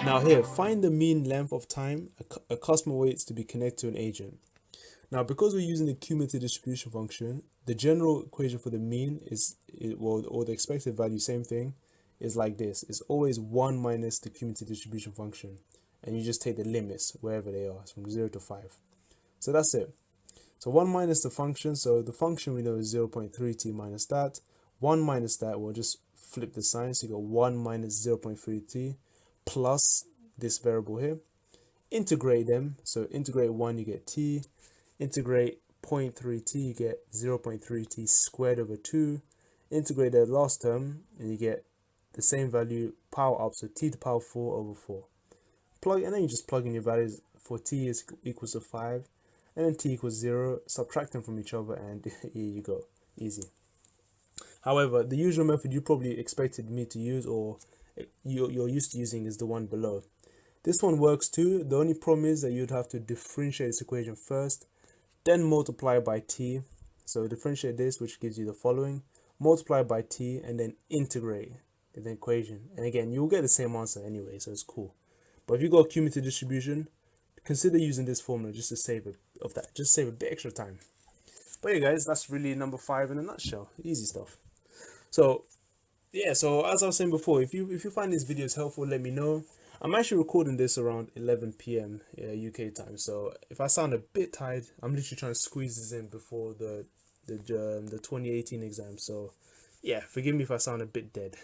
Now here, find the mean length of time a customer waits to be connected to an agent. Now, because we're using the cumulative distribution function, the general equation for the mean or the expected value, same thing, is like this. It's always 1 minus the cumulative distribution function. And you just take the limits wherever they are, from 0 to 5. So that's it. So 1 minus the function. So the function we know is 0.3t minus that. 1 minus that, we'll just flip the sign. So you got 1 minus 0.3t plus this variable here. Integrate them. So integrate 1, you get t. Integrate 0.3t, you get 0.3t squared over 2. Integrate the last term, and you get the same value, power up, so t to the power 4 over 4. Plug, and then you just plug in your values. For t is equals to 5, and then t equals 0. Subtract them from each other, and here you go. Easy. However, the usual method you probably expected me to use, or you're used to using, is the one below. This one works too. The only problem is that you'd have to differentiate this equation first, then multiply by t. So differentiate this, which gives you the following, multiply by t, and then integrate the equation. And again, you'll get the same answer anyway, so it's cool. But if you got a cumulative distribution, consider using this formula just to save a bit extra time. But yeah, guys, that's really number 5 in a nutshell. Easy stuff. So yeah, so as I was saying before, if you find these videos helpful, let me know. I'm actually recording this around 11 p.m. UK time, so if I sound a bit tired, I'm literally trying to squeeze this in before the 2018 exam. So yeah, forgive me if I sound a bit dead.